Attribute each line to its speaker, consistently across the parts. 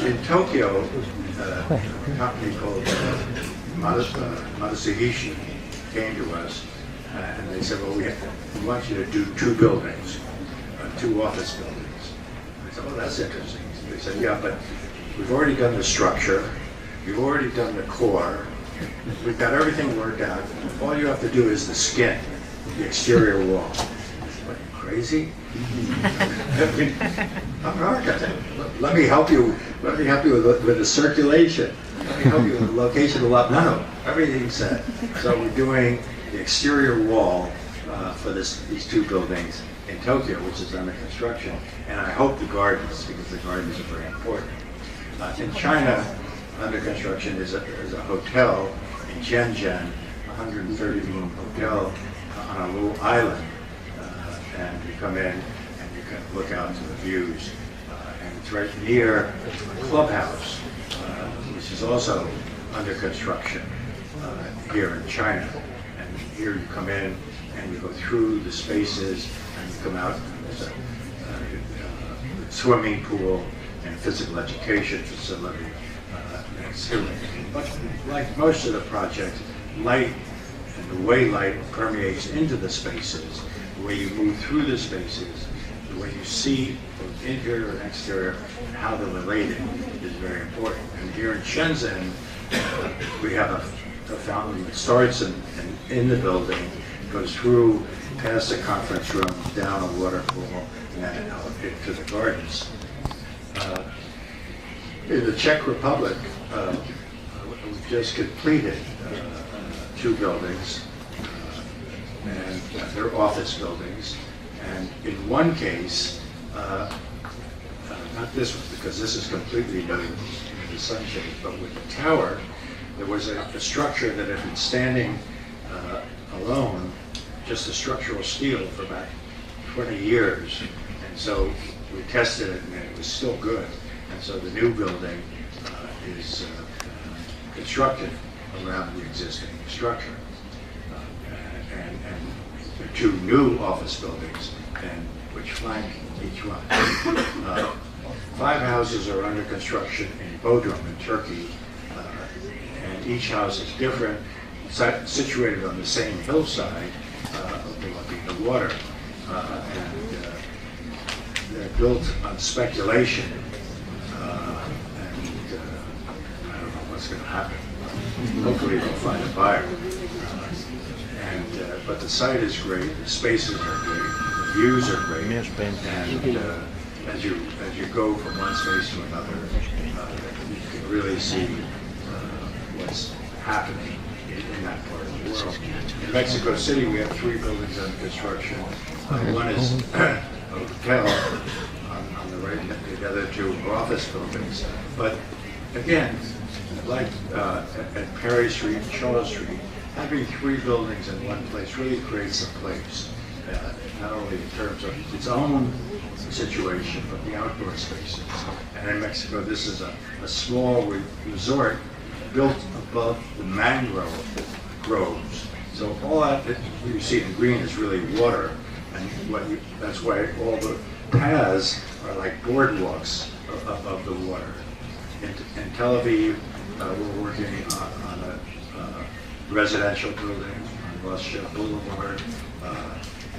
Speaker 1: In Tokyo, a company called Matsuhishi came to us and they said, well, we want you to do two buildings, two office buildings. I said, well, that's interesting. They said, yeah, but we've already done the structure, we've already done the core, we've got everything worked out. All you have to do is the skin, the exterior wall. What, crazy? I'm an architect. Let me help you. Let me help you with the circulation. Let me help you with the location of the lot. No, everything's set. So we're doing the exterior wall for these two buildings in Tokyo, which is under construction, and I hope the gardens, because the gardens are very important. In China, under construction is a hotel in Shenzhen, a 130-room hotel on a little island, and you come in and you can look out to the views, and it's right near a clubhouse, which is also under construction here in China. And here you come in and you go through the spaces and you come out, and there's a swimming pool and physical education facility next to it. But like most of the projects, light and the way light permeates into the spaces, the way you move through the spaces, the way you see both interior and exterior, and how they're related is very important. And here in Shenzhen, we have a fountain that starts in the building, goes through past the conference room, down a waterfall, and then out into the gardens. In the Czech Republic, we just completed two buildings, and they're office buildings. And in one case, not this one, because this is completely new in the sunshade, but with the tower, there was a structure that had been standing alone, just a structural steel, for about 20 years. And so we tested it, and it was still good. And so the new building is constructed around the existing structure. And there are two new office buildings, and which flank each one. 5 houses are under construction in Bodrum in Turkey, and each house is different, situated on the same hillside, overlooking the water, and they're built on speculation, and I don't know what's going to happen. Hopefully they'll find a buyer. But the site is great, the spaces are great, the views are great, and as you go from one space to another, you can really see what's happening in that part of the world. In Mexico City, we have 3 buildings under construction. One is a hotel on the right, the other 2 are office buildings. But again, like at Perry Street and Shaw Street, having 3 buildings in one place really creates a place, not only in terms of its own situation, but the outdoor spaces. And in Mexico, this is a small resort built above the mangrove groves. So all that you see in green is really water, and that's why all the paths are like boardwalks above the water. In Tel Aviv, we're working on a residential building on Russia Boulevard,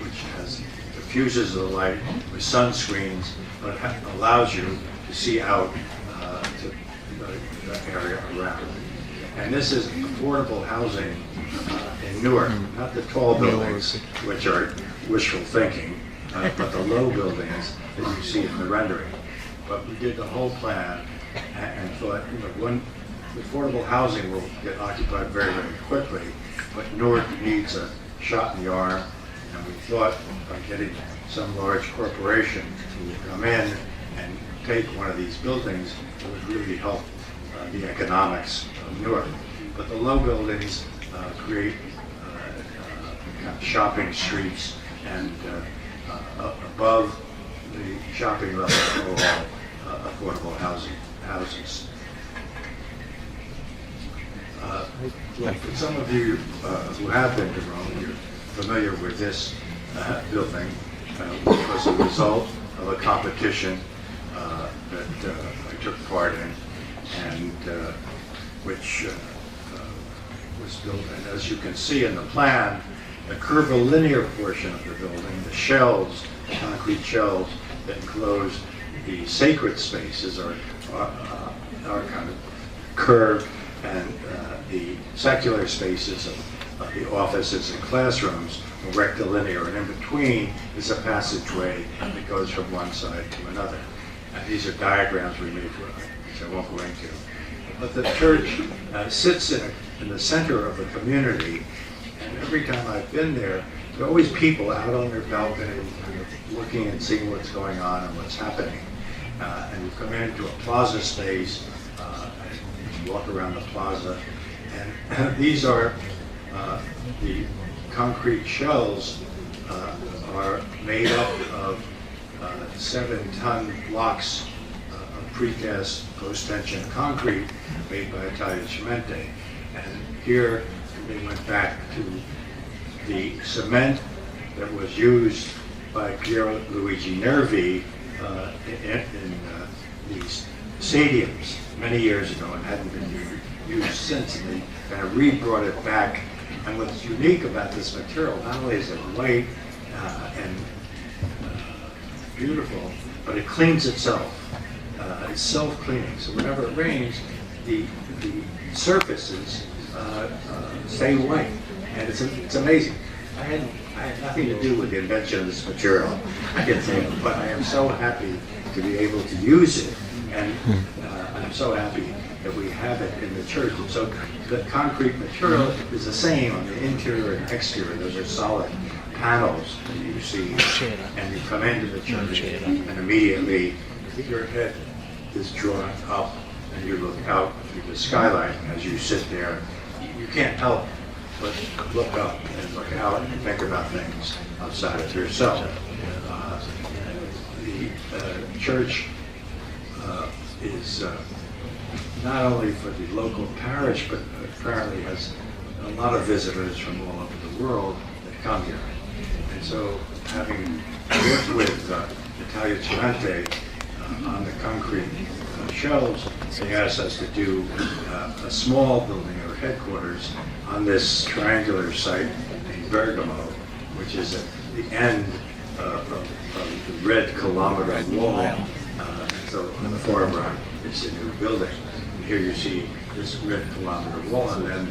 Speaker 1: which diffuses the light with sunscreens, but allows you to see out to the area around. And this is affordable housing in Newark, not the tall buildings, which are wishful thinking, but the low buildings that you see in the rendering. But we did the whole plan and thought, affordable housing will get occupied very, very quickly, but Newark needs a shot in the arm, and we thought by getting some large corporation who would come in and take one of these buildings, it would really help the economics of Newark. But the low buildings create kind of shopping streets, and above the shopping level are all affordable houses. For some of you who have been to Rome, you're familiar with this building, which was a result of a competition that took part in, and which was built. And as you can see in the plan, the curvilinear portion of the building, the shells, the concrete shells that enclose the sacred spaces are kind of curved, and the secular spaces of the offices and classrooms are rectilinear, and in between is a passageway that goes from one side to another. And these are diagrams we made, which I won't go into. But the church sits in the center of the community, and every time I've been there, there are always people out on their balcony kind of looking and seeing what's going on and what's happening. And you come into a plaza space, and you walk around the plaza, and these are the concrete shells are made up of 7-ton blocks of precast post-tension concrete made by Italia Cementi. And here they went back to the cement that was used by Piero Luigi Nervi in these stadiums many years ago and hadn't been used since, and they kind of re-brought it back. And what's unique about this material, not only is it light and beautiful, but it cleans itself. It's self-cleaning, so whenever it rains, the surfaces stay white, and it's amazing. I had nothing to do with the invention of this material, I can say, but I am so happy to be able to use it, and I'm so happy that we have it in the church. And so the concrete material is the same on the interior and exterior. Those are solid panels that you see, and you come into the church, and immediately your head is drawn up, and you look out through the skylight. As you sit there, you can't help but look up and look out and think about things outside of yourself. The church is not only for the local parish, but apparently has a lot of visitors from all over the world that come here. And so, having worked with Italia Cementi on the concrete shelves, they asked us to do a small building or headquarters on this triangular site in Bergamo, which is at the end of the red kilometer wall. So on the far right, it's a new building. And here you see this red kilometer wall, and then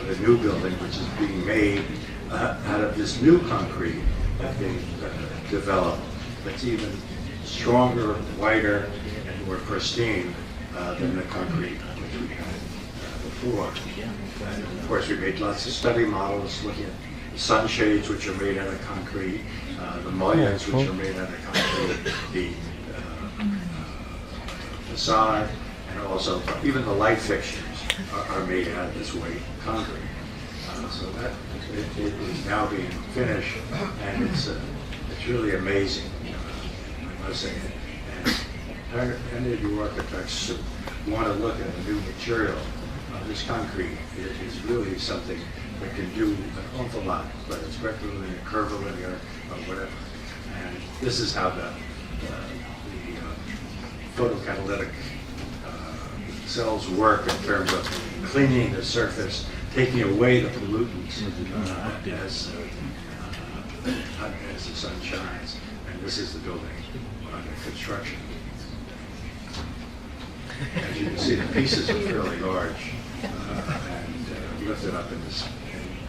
Speaker 1: the new building, which is being made out of this new concrete that they developed. That's even stronger, whiter, and more pristine than the concrete which we had before. And of course, we made lots of study models looking at the sunshades, which are made out of concrete, the mullions, which are made out of concrete, the facade, and also even the light fixtures are made out of this white concrete. So that it is now being finished, and it's really amazing. I must say, and any of you architects who want to look at a new material, this concrete is really something that can do an awful lot, whether it's rectilinear, curvilinear, or whatever. And this is how the photocatalytic cells work in terms of cleaning the surface, taking away the pollutants as the sun shines. And this is the building under construction. As you can see, the pieces are fairly large and lifted up in this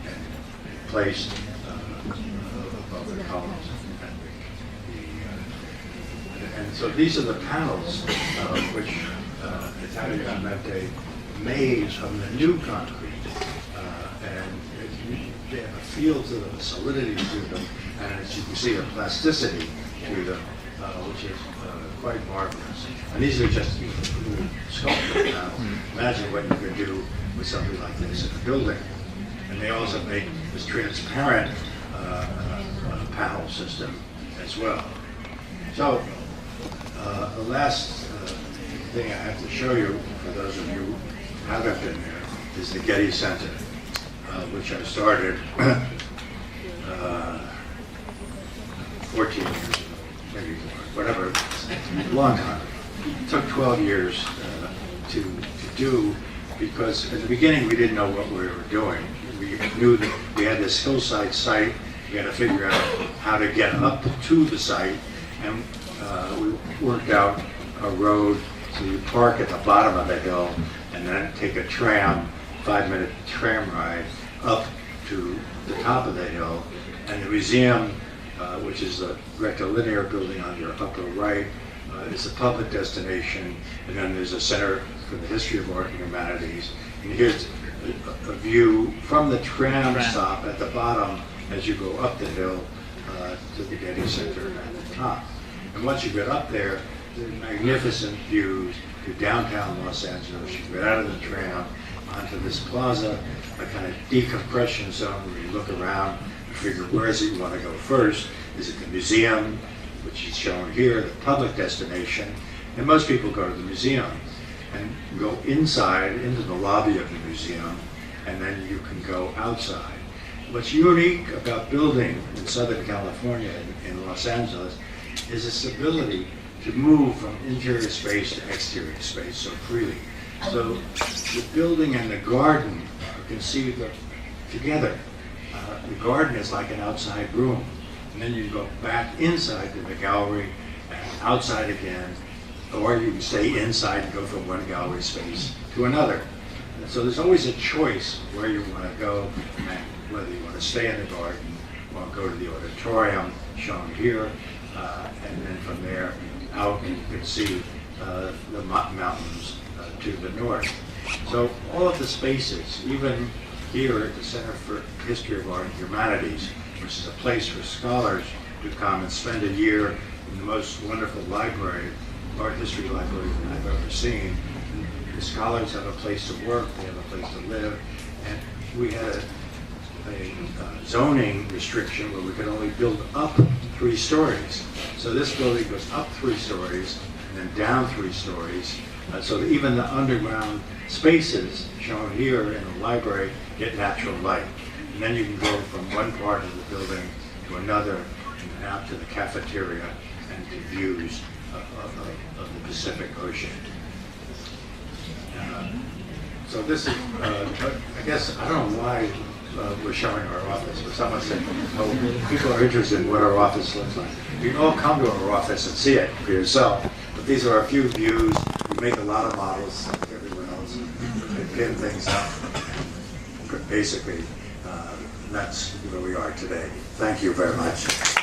Speaker 1: and placed above the columns. And so these are the panels which Italia Cementi made from the new concrete. And they have a feel to them, a solidity to them, and as you can see, a plasticity to them, which is quite marvelous. And these are just sculpted panels. Imagine what you could do with something like this in a building. And they also make this transparent panel system as well. So the last thing I have to show you, for those of you who haven't been there, is the Getty Center, which I started 14 years ago, maybe more, whatever, a long time. took 12 years to do, because at the beginning we didn't know what we were doing. We knew that we had this hillside site. We had to figure out how to get up to the site, and we worked out a road. So you park at the bottom of the hill and then take a tram, 5-minute tram ride up to the top of the hill. And the museum, which is a rectilinear building on your upper right, is a public destination. And then there's a Center for the History of Art and Humanities. And here's a view from the tram stop at the bottom as you go up the hill to the Getty Center at the top. And once you get up there, there's magnificent views to downtown Los Angeles. You get out of the tram onto this plaza, a kind of decompression zone where you look around and figure where is it you want to go first. Is it the museum, which is shown here, the public destination? And most people go to the museum and go inside into the lobby of the museum, and then you can go outside. What's unique about building in Southern California, in Los Angeles, is its ability to move from interior space to exterior space so freely. So the building and the garden are conceived of together. The garden is like an outside room, and then you go back inside to the gallery and outside again, or you can stay inside and go from one gallery space to another. And so there's always a choice where you want to go, and whether you want to stay in the garden or go to the auditorium shown here, and then from there out you can see the mountains to the north. So all of the spaces, even here at the Center for History of Art and Humanities, which is a place for scholars to come and spend a year in the most wonderful library, art history library that I've ever seen. The scholars have a place to work, they have a place to live, and we had a zoning restriction where we could only build up 3 stories. So this building goes up 3 stories and then down 3 stories. So that even the underground spaces shown here in the library get natural light. And then you can go from one part of the building to another and out to the cafeteria and to views of the Pacific Ocean. So this is, I guess, I don't know why we're showing our office, but someone said, oh, people are interested in what our office looks like. You can all come to our office and see it for yourself, but these are a few views. We make a lot of models like everyone else, and pin things up. Basically, that's where we are today. Thank you very much.